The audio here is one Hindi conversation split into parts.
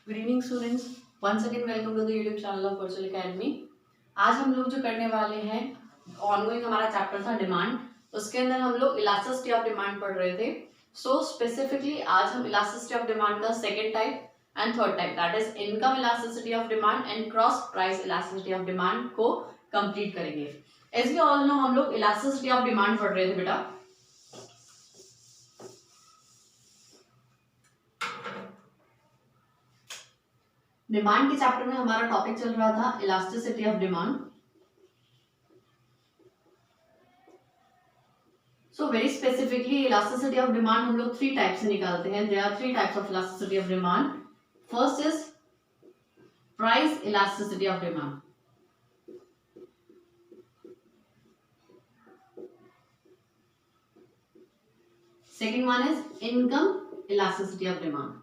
Good evening students, once again welcome to the YouTube channel of virtual academy. आज हम लोग जो करने वाले हैं, ऑनगोइंग हमारा चैप्टर था डिमांड, उसके अंदर हम लोग इलास्टिसिटी ऑफ डिमांड पढ़ रहे थे। सो स्पेसिफिकली आज हम इलास्टिसिटी ऑफ डिमांड का second type and third type, that is income elasticity of demand and cross price elasticity of demand को कंप्लीट करेंगे। एज वी ऑल नो, हम लोग इलास्टिसिटी ऑफ डिमांड पढ़ रहे थे बेटा। डिमांड के चैप्टर में हमारा टॉपिक चल रहा था elasticity of demand. So very specifically elasticity of demand हम लोग 3 टाइप से निकालते हैं। There are 3 types of elasticity of demand. First is price elasticity of demand. Second one is income elasticity of demand.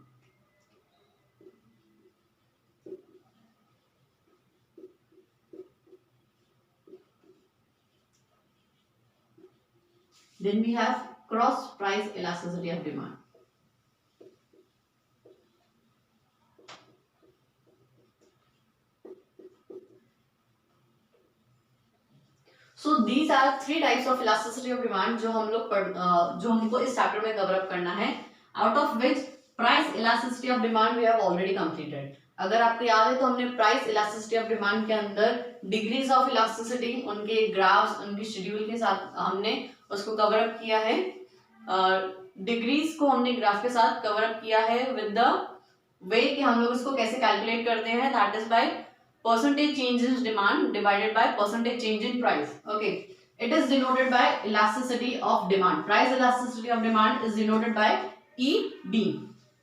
Then we have cross price elasticity of demand. So these are 3 types of elasticity of demand जो हम लोग जो हमको इस चैप्टर में कवर अप करना है, out of which price elasticity of demand we have already completed. अगर आपको याद है तो हमने प्राइस इलास्टिसिटी ऑफ डिमांड के अंदर डिग्रीज ऑफ इलास्टिसिटी, उनके ग्राफ्स, उनकी शेड्यूल के साथ हमने उसको कवर अप किया है। डिग्रीज को हमने ग्राफ के साथ कवर अप किया है विद द वे कि हम लोग इसको कैसे कैलकुलेट करते हैं, that is by percentage change in demand divided by percentage change in price. Okay, it is denoted by elasticity of demand. Price elasticity of demand is denoted by ED,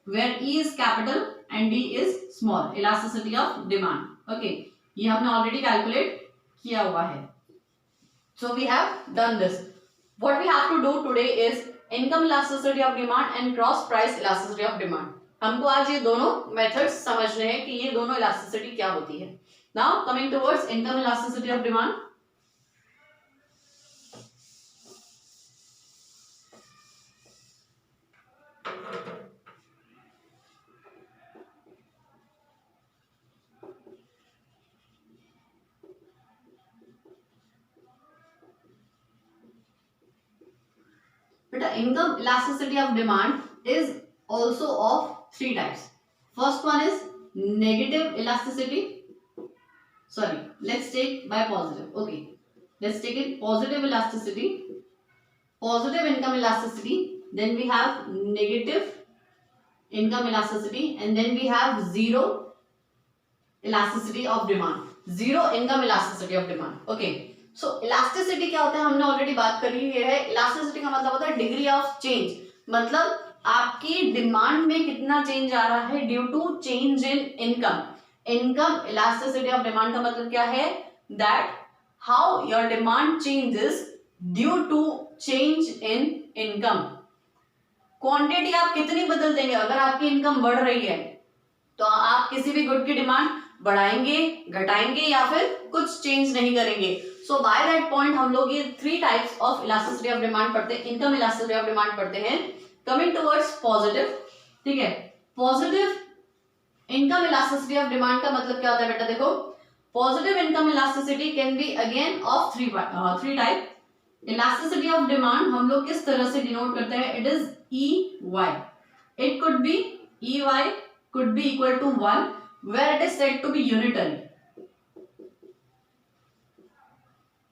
where E is capital and D is small, elasticity of demand. Okay, ये हमने already calculate किया हुआ है. So we have done this. What we have to do today is income elasticity of demand and cross price elasticity of demand. हमको आज ये दोनों methods समझने हैं कि ये दोनों elasticity क्या होती है. Now coming towards income elasticity of demand. But the income elasticity of demand is also of 3 types. First one is negative elasticity. Sorry, let's take by positive. Okay, let's take it positive elasticity, positive income elasticity. Then we have negative income elasticity, and then we have zero elasticity of demand. Zero income elasticity of demand. Okay. So elasticity क्या होता है, हमने ऑलरेडी बात करी है। इलास्टिसिटी का मतलब होता है डिग्री ऑफ चेंज, मतलब आपकी डिमांड में कितना चेंज आ रहा है due to change in income. Income elasticity of demand का मतलब क्या है, that how your demand changes due to change in income. Quantity आप कितनी बदल देंगे, अगर आपकी इनकम बढ़ रही है तो आप किसी भी गुड की डिमांड बढ़ाएंगे, घटाएंगे या फिर कुछ चेंज नहीं करेंगे। सो बाय दैट पॉइंट हम लोग ये 3 types of elasticity of demand पढ़ते हैं, इनकम इलास्टिसिटी ऑफ डिमांड पढ़ते हैं। कमिंग टुवर्ड्स पॉजिटिव, ठीक है, positive income elasticity of demand का मतलब क्या होता है बेटा, देखो positive income elasticity can be again of 3 type. Elasticity of demand हम लोग किस तरह से डिनोट करते हैं, it is EY. It could be EY could be equal to 1 where it is said to be unitary.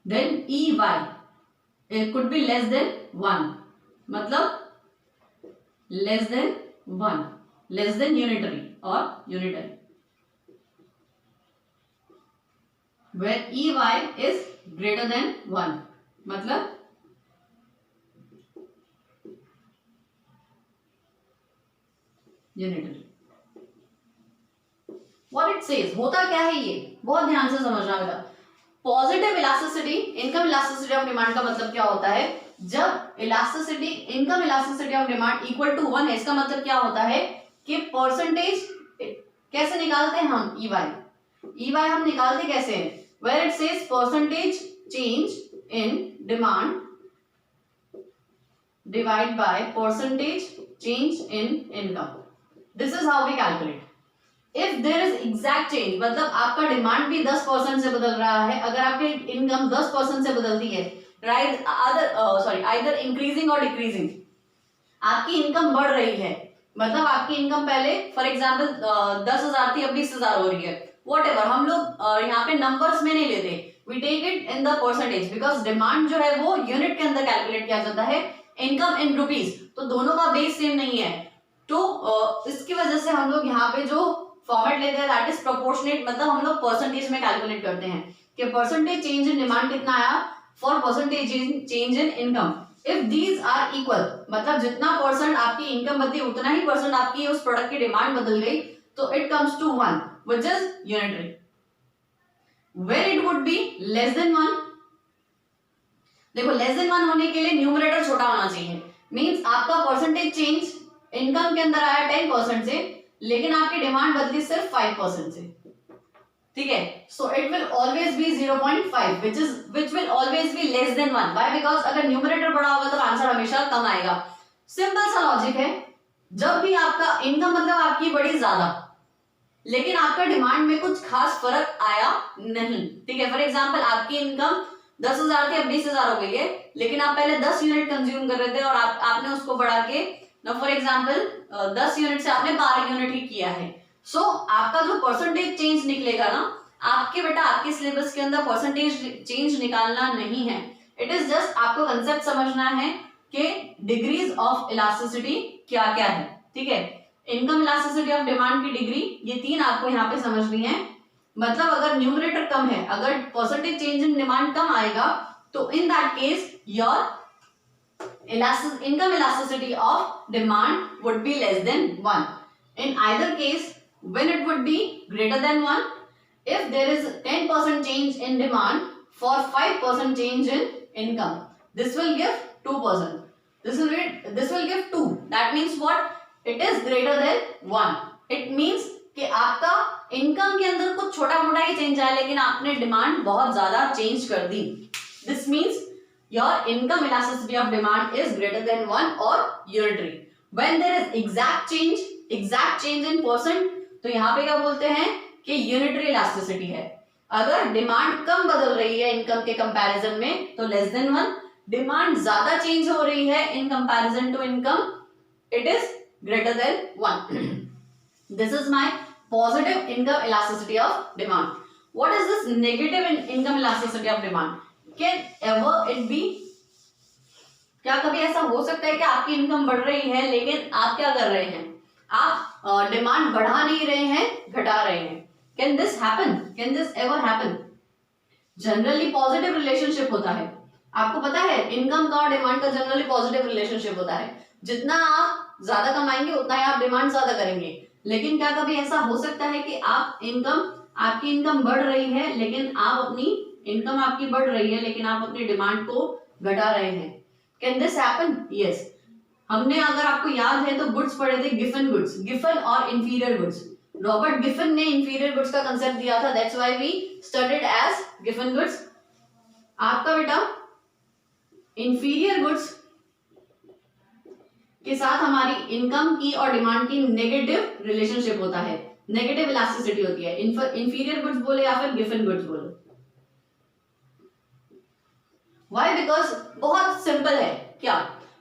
Then EY it could be less than 1, मतलब less than 1, less than unitary or unitary, where EY is greater than 1, मतलब unitary. What it says, होता क्या है ये बहुत ध्यान से समझना बेटा। Positive elasticity income elasticity of demand का मतलब क्या होता है, जब elasticity income elasticity of demand equal to 1 है, इसका मतलब क्या होता है कि परसेंटेज कैसे निकालते हैं हम, EY हम निकालते कैसे हैं, where it says percentage change in demand divide by percentage change in income. This is how we calculate. If there is exact change, मतलब आपका डिमांड भी 10% से बदल रहा है, अगर आपकी इनकम 10% से बदलती है, राइट, आइदर इंक्रीजिंग और डिक्रीजिंग, आपकी इनकम बढ़ रही है, मतलब आपकी इनकम पहले फॉर एग्जाम्पल 10,000 थी, अब 20,000 हो रही है, वॉट एवर, हम लोग यहाँ पे नंबर्स में नहीं लेते, we take it in the percentage, because demand जो है वो यूनिट के अंदर कैलकुलेट किया जाता है, इनकम इन रुपीज, तो दोनों का बेस सेम नहीं है, तो इसकी वजह से हम लोग यहाँ पे जो फॉर्मेट लेते हैं दैट इज प्रोपोर्शनेट, मतलब हम लोग परसेंटेज में कैलकुलेट करते हैं कि परसेंटेज चेंज इन डिमांड कितना आया for percentage change in income, if these are equal, मतलब जितना परसेंट आपकी इनकम बदली उतना ही परसेंट आपकी उस प्रोडक्ट की डिमांड बदल गई, तो it comes to 1 which is unitary. When it would be less than 1, देखो लेस देन 1 होने के लिए न्यूमरेटर छोटा होना चाहिए, मींस आपका परसेंटेज चेंज इनकम के अंदर आया 10% से, लेकिन आपकी डिमांड बदली सिर्फ 5% से, ठीक है, so it will always be 0.5 which will always be less than 1, why, because अगर न्यूमरेटर बड़ा होगा तो आंसर हमेशा कम आएगा, सिंपल सा लॉजिक है, जब भी आपका इनकम मतलब आपकी बड़ी ज्यादा, लेकिन आपका डिमांड में कुछ खास फर्क आया नहीं, ठीक है, फॉर एग्जांपल आपकी इनकम 10,000 थी, अब 20,000 हो गई है, लेकिन आप पहले 10 यूनिट कंज्यूम कर रहे थे और आपने उसको बढ़ा के फॉर एग्जाम्पल 10 यूनिट से आपने 12 यूनिट ही किया है, सो आपका जो परसेंटेज चेंज निकलेगा ना, आपके बेटा आपके सिलेबस के अंदर परसेंटेज चेंज निकालना नहीं है, इट इज जस्ट आपको कंसेप्ट समझना है कि डिग्रीज ऑफ इलास्टिसिटी क्या क्या है, ठीक है, इनकम इलास्टिसिटी ऑफ डिमांड की डिग्री, ये 3 आपको यहाँ पे समझनी है, मतलब अगर न्यूमरेटर कम है, अगर परसेंटेज चेंज इन डिमांड कम आएगा, तो in that case your income elasticity of demand would be less than 1. In either case, when it would be greater than 1, if there is 10% change in demand for 5% change in income, this will give 2%. This will give 2. That means what? It is greater than 1. It means कि आपका इनकम के अंदर कुछ छोटा मोटा ही चेंज आया, लेकिन आपने डिमांड बहुत ज्यादा चेंज कर दी, this means your income elasticity of demand is greater than 1 or unitary. When there is exact change in percent, तो यहाँ पे क्या बोलते हैं कि unitary elasticity है, अगर डिमांड कम बदल रही है इनकम के कंपैरिजन में तो लेस देन 1, डिमांड ज्यादा चेंज हो रही है in comparison to income, it is greater than 1. This is my positive income elasticity of demand. What is this negative income elasticity of demand? Can ever it be, क्या कभी ऐसा हो सकता है कि आपकी इनकम बढ़ रही है लेकिन आप क्या कर रहे हैं, आप डिमांड बढ़ा नहीं रहे हैं, घटा रहे हैं? Can this happen? Can this ever happen? Generally positive relationship होता है, आपको पता है इनकम का और डिमांड का जनरली पॉजिटिव रिलेशनशिप होता है, जितना आप ज्यादा कमाएंगे उतना ही आप डिमांड ज्यादा करेंगे, लेकिन क्या कभी ऐसा हो सकता है कि आपकी इनकम बढ़ रही है लेकिन आप अपनी इनकम आपकी बढ़ रही है लेकिन आप अपनी डिमांड को घटा रहे हैं? Can this happen? यस. हमने अगर आपको याद है तो गुड्स पढ़े थे, गिफन गुड्स, गिफन और इंफीरियर गुड्स. रॉबर्ट गिफन ने इंफीरियर गुड्स का कंसेप्ट दिया था, that's why we studied as Giffen goods. आपका बेटा इंफीरियर गुड्स के साथ हमारी इनकम की और डिमांड की नेगेटिव रिलेशनशिप होता है, नेगेटिव इलास्टिसिटी होती है. इंफीरियर गुड्स बोले या फिर गिफन गुड्स बोले. Why? Because बहुत सिंपल है, क्या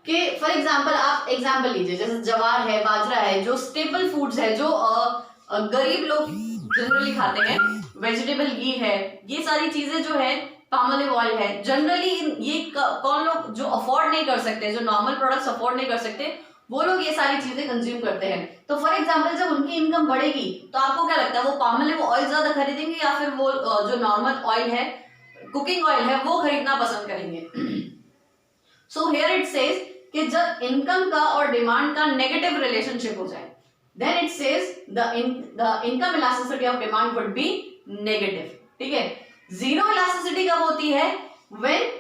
कि फॉर एग्जाम्पल आप एग्जाम्पल लीजिए, जैसे जवार है, बाजरा है, जो स्टेपल फूड्स है, जो गरीब लोग जनरली खाते हैं, वेजिटेबल घी है, ये सारी चीजें जो है, पाम ऑलिव ऑयल है, जनरली ये कौन लोग जो अफोर्ड नहीं कर सकते, जो नॉर्मल प्रोडक्ट्स अफोर्ड नहीं कर सकते, वो लोग ये सारी चीजें कंज्यूम करते हैं. तो फॉर एग्जाम्पल जब उनकी इनकम बढ़ेगी तो आपको क्या लगता है, वो पाम ऑलिव ऑयल ज्यादा खरीदेंगे या फिर वो जो नॉर्मल ऑयल है, कुकिंग ऑयल है, वो खरीदना पसंद करेंगे? सो हियर इट सेज कि जब इनकम का और डिमांड का नेगेटिव रिलेशनशिप हो जाए, then it says the income elasticity of demand would be negative. ठीक है. जीरो इलास्टिसिटी कब होती है? When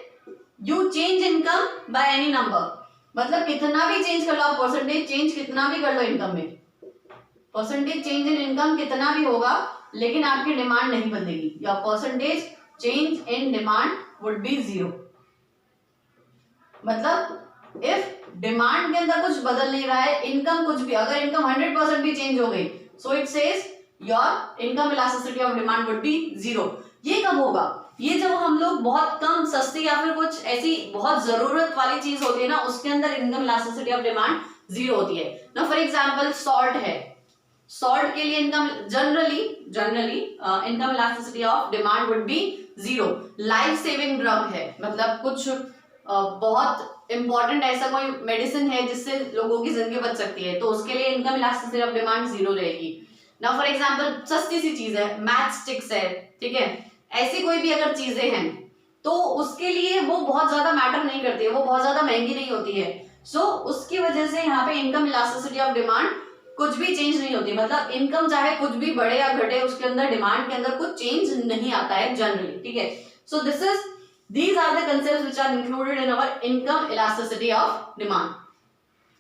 you change income by any number, मतलब कितना भी चेंज कर लो आप, परसेंटेज चेंज कितना भी कर लो इनकम में, परसेंटेज चेंज इन इनकम कितना भी होगा लेकिन आपकी डिमांड नहीं बदलेगी, या percentage change in demand would B 0. मतलब इफ डिमांड के अंदर कुछ बदल नहीं रहा है, इनकम कुछ भी, अगर इनकम 100% भी चेंज हो गई, so it says your income elasticity of demand would B 0। ये कब होगा? ये जब हम लोग बहुत कम सस्ती या फिर कुछ ऐसी बहुत जरूरत वाली चीज होती है ना, उसके अंदर इनकम इलास्टिसिटी ऑफ डिमांड 0 होती है ना। फॉर एग्जांपल सॉल्ट है, सॉल्ट के लिए income generally income elasticity of demand would B 0। Life saving drug है, मतलब कुछ बहुत इंपॉर्टेंट ऐसा कोई मेडिसिन है जिससे लोगों की जिंदगी बच सकती है, तो उसके लिए इनकम इलास्टिसिटी ऑफ डिमांड 0 रहेगी ना। फॉर एग्जांपल सस्ती सी चीज है, मैच स्टिक्स है, ठीक है, ऐसी कोई भी अगर चीजें हैं तो उसके लिए वो बहुत ज्यादा मैटर नहीं करती है, वो बहुत ज्यादा महंगी नहीं होती है। सो उसकी वजह से यहाँ पे इनकम इलास्टिसिटी ऑफ डिमांड कुछ भी चेंज नहीं होती, मतलब इनकम चाहे कुछ भी बढ़े या घटे, उसके अंदर डिमांड के अंदर कुछ चेंज नहीं आता है जनरली, ठीक है। सो these are the concepts which are included in our income elasticity of demand.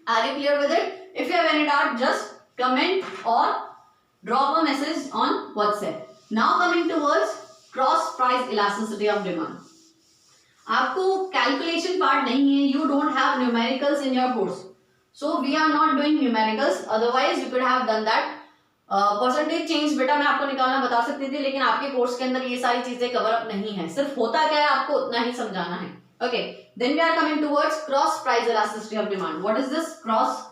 Are you clear with it? If you have any doubt, just comment or drop a message on WhatsApp. Now coming towards cross price elasticity of demand. आपको कैलकुलेशन पार्ट नहीं है, you don't have numericals in your course, so we are not doing numericals, otherwise you could have done that. Percentage change बेटा मैं आपको निकालना बता सकती थी, लेकिन आपके कोर्स के अंदर ये सारी चीजें कवर अप नहीं है, सिर्फ होता क्या है आपको उतना ही समझाना है। Okay, then we are coming towards cross price elasticity of demand. What is this cross?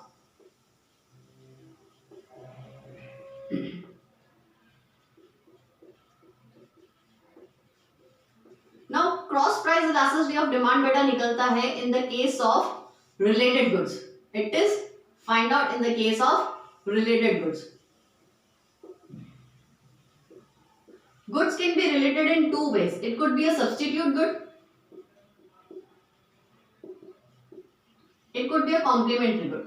Now cross price elasticity of demand बेटा निकलता है in the case of related goods. It is find out in the case of related goods. Goods can be related in two ways. It could be a substitute good. It could be a complementary good.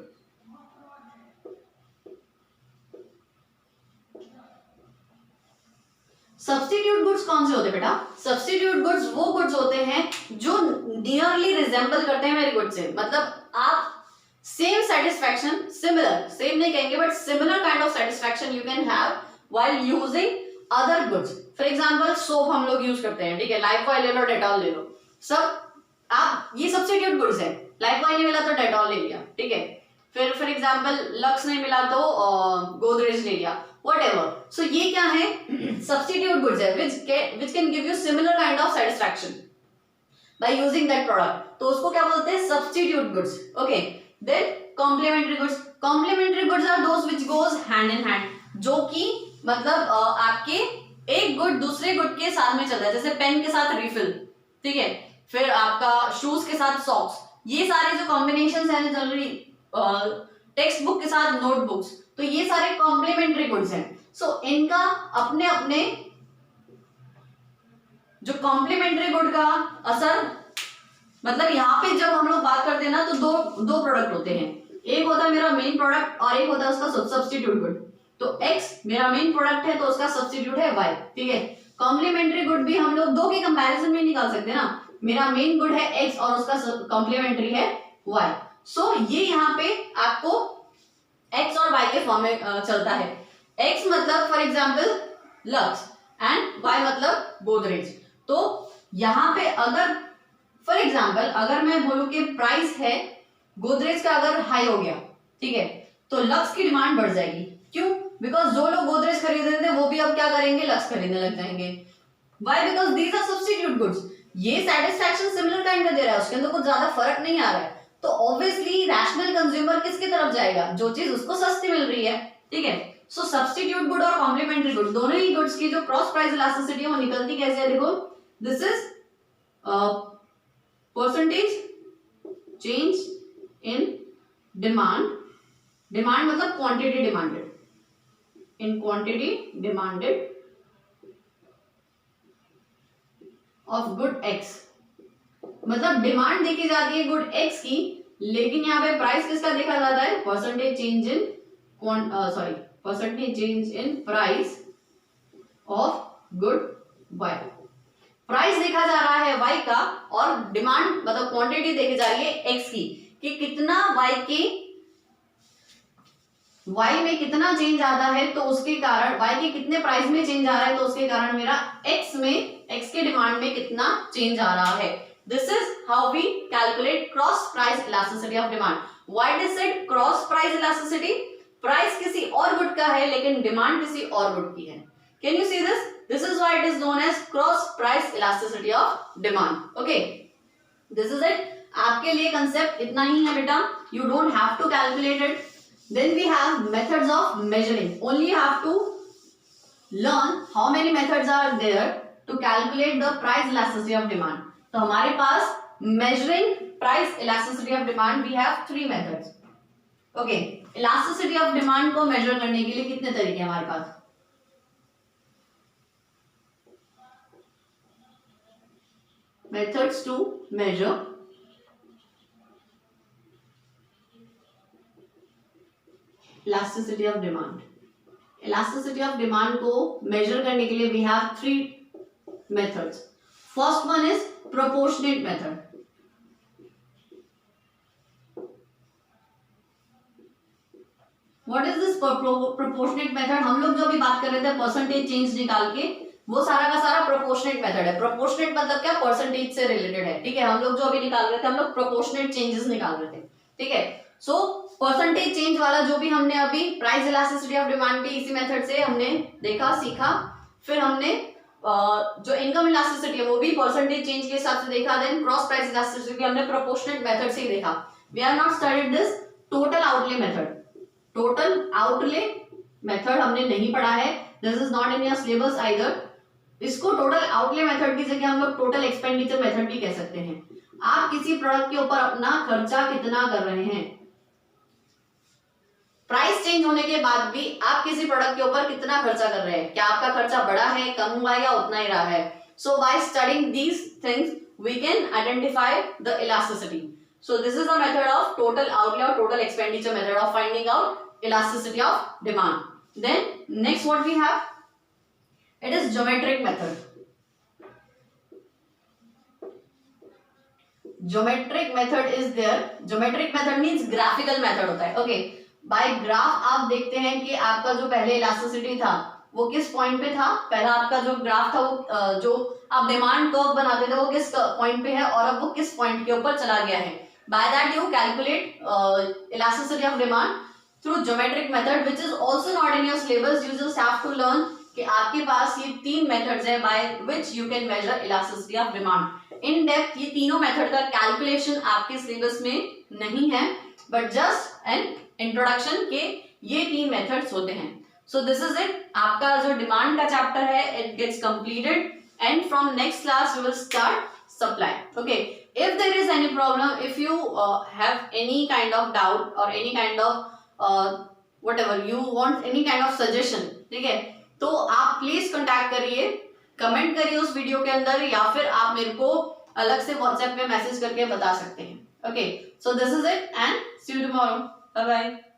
Substitute goods कौन से होते हैं बेटा? Substitute goods वो goods होते हैं जो nearly resemble करते हैं मेरे goods से, मतलब आप same satisfaction, similar, same नहीं कहेंगे but similar kind of satisfaction you can have while using other goods. For example soap हम लोग यूज करते हैं, ठीक है, लाइफबॉय ले लो, डेटॉल ले लो, सब आप ये सब्स्टिट्यूट गुड्स है। लाइफबॉय नहीं मिला तो डेटॉल ले लिया, ठीक है, फिर फॉर एग्जाम्पल लक्स नहीं मिला तो गोदरेज ले लिया, व्हाटएवर। सो ये क्या है? सब्स्टिट्यूट गुड्स है which can give you similar kind of satisfaction by using that product, तो उसको क्या बोलते हैं? Substitute goods. Okay, then complementary goods. Complementary goods are those which goes hand in hand, जो कि मतलब आपके एक गुड दूसरे गुड के साथ में चलता है, जैसे पेन के साथ रिफिल, ठीक है, फिर आपका शूज के साथ सॉक्स, ये सारे जो कॉम्बिनेशंस हैं जनरली टेक्स्ट बुक के साथ नोटबुक्स, तो ये सारे कॉम्प्लीमेंट्री गुड्स हैं। सो इनका अपने अपने जो कॉम्प्लीमेंट्री गुड का असर, मतलब यहाँ पे जब हम लोग बात करते हैं ना तो दो प्रोडक्ट होते हैं, एक होता है मेरा मेन प्रोडक्ट और एक होता है उसका सब्स्टिट्यूट गुड। तो x मेरा मेन प्रोडक्ट है तो उसका सब्स्टिट्यूट है y, ठीक है। कॉम्प्लीमेंट्री गुड भी हम लोग दो के कंपैरिजन में निकाल सकते हैं ना, मेरा मेन गुड है x और उसका कॉम्प्लीमेंट्री है y। सो ये यहाँ पे आपको x और y के फॉर्म में चलता है। x मतलब for example lux and y मतलब गोदरेज। तो यहाँ पे अगर फॉर एग्जांपल अगर मैं बोलूं कि प्राइस है गोदरेज का अगर हाई हो गया, ठीक है, तो लक्स की डिमांड बढ़ जाएगी। क्यों? बिकॉज जो लोग गोदरेज खरीद रहे थे वो भी अब क्या करेंगे? लक्स खरीदने लग जाएंगे। Why? Because these are substitute goods. ये सेटिस्फैक्शन सिमिलर काइंड का दे रहा है, उसके अंदर कुछ ज्यादा फर्क नहीं आ रहा है, तो ऑब्वियसली रैशनल कंज्यूमर किसकी तरफ जाएगा? जो चीज उसको सस्ती मिल रही है, ठीक है। सो सब्स्टिट्यूट गुड और कॉम्प्लीमेंट्री गुड दोनों ही गुड्स की जो क्रॉस प्राइस इलास्टिसिटी है वो निकलती कैसे है? देखो, this is percentage change in demand. Demand मतलब quantity demanded, in quantity demanded of good X, मतलब डिमांड देखी जाती है गुड एक्स की, लेकिन यहाँ पे प्राइस किसका देखा जाता है? Percentage change in percentage change in price of good Y. Price देखा जा रहा है वाई का और डिमांड मतलब क्वांटिटी देखी जा रही है एक्स की, कि कितना वाई में कितना चेंज आता है, तो उसके कारण वाई के कितने प्राइस में चेंज आ रहा है, तो उसके कारण मेरा एक्स के डिमांड में कितना चेंज आ रहा है। This is how we calculate cross price elasticity of demand. Why it is said cross price elasticity? Price किसी और गुड का है लेकिन डिमांड किसी और गुड की है. Can you see this? This is why it is known as cross price elasticity of demand. Okay, this is it. आपके लिए कंसेप्ट इतना ही है बेटा. You don't have to calculate it. Then we have methods of measuring. Only you have to learn how many methods are there to calculate the price elasticity of demand. तो हमारे पास measuring price elasticity of demand we have 3 methods. Okay, elasticity of demand को measure करने के लिए कितने तरीके हैं हमारे पास? Methods to measure elasticity of demand. Elasticity of demand को मेजर करने के लिए we have 3 methods. First one is proportionate method. What is this proportionate method? हम लोग जो अभी बात कर रहे थे परसेंटेज चेंज निकाल के, वो सारा का सारा प्रोपोर्शनेट मेथड है. प्रोपोर्शनेट मतलब क्या? परसेंटेज से रिलेटेड है. ठीक है, हम लोग जो अभी निकाल रहे थे, हम लोग प्रोपोर्शनेट चेंजेस निकाल रहे थे. ठीक है, सो परसेंटेज चेंज वाला जो भी हमने अभी प्राइस इलास्टिसिटी ऑफ डिमांड भी इसी मेथड से हमने देखा, सीखा. फिर हमने जो इनकम इलास्टिसिटी है वो भी परसेंटेज चेंज के हिसाब से देखा. देन क्रॉस प्राइस इलास्टिसिटी हमने प्रोपोर्शनेट मेथड से ही देखा. We are not studied this total outlay method. Total outlay method हमने नहीं पढ़ा है. This is not in your syllabus either. इसको टोटल आउटले मेथड की जगह हम लोग टोटल एक्सपेंडिचर मेथड भी कह सकते हैं. आप किसी प्रोडक्ट के ऊपर अपना खर्चा कितना कर रहे हैं, प्राइस चेंज होने के बाद भी आप किसी प्रोडक्ट के ऊपर कितना खर्चा कर रहे हैं, क्या आपका खर्चा बढ़ा है, कम हुआ है या उतना ही रहा है. So by studying these things we can identify the elasticity. So this is the method of total outlay और total expenditure method of finding out elasticity of demand. Then next what we have, it is geometric method. Geometric method is there. Geometric method means graphical method होता है. ओके, बाय ग्राफ आप देखते हैं कि आपका जो पहले इलास्टिसिटी था वो किस पॉइंट पे था. पहला आपका जो ग्राफ था वो जो आप डिमांड कर्व बनाते थे वो किस पॉइंट पे है और अब वो किस पॉइंट के ऊपर चला गया है. By that you calculate elasticity of demand through geometric method which is also not in your syllabus. You just have to learn कि आपके पास ये 3 मेथड्स है by which you can measure elasticity of demand. In depth ये तीनों मेथड का कैलकुलेशन आपके सिलेबस में नहीं है, बट जस्ट एन इंट्रोडक्शन के ये 3 मेथड्स होते हैं. So this is it. आपका जो डिमांड का चैप्टर है it gets completed and from next class we will start supply. Okay, if there is any problem, if you have any kind of doubt और any kind of whatever you want, any kind of suggestion, ठीक है, तो आप प्लीज कांटेक्ट करिए, कमेंट करिए उस वीडियो के अंदर, या फिर आप मेरे को अलग से व्हाट्सएप पे मैसेज करके बता सकते हैं. Okay, so this is it and see you tomorrow. Bye bye.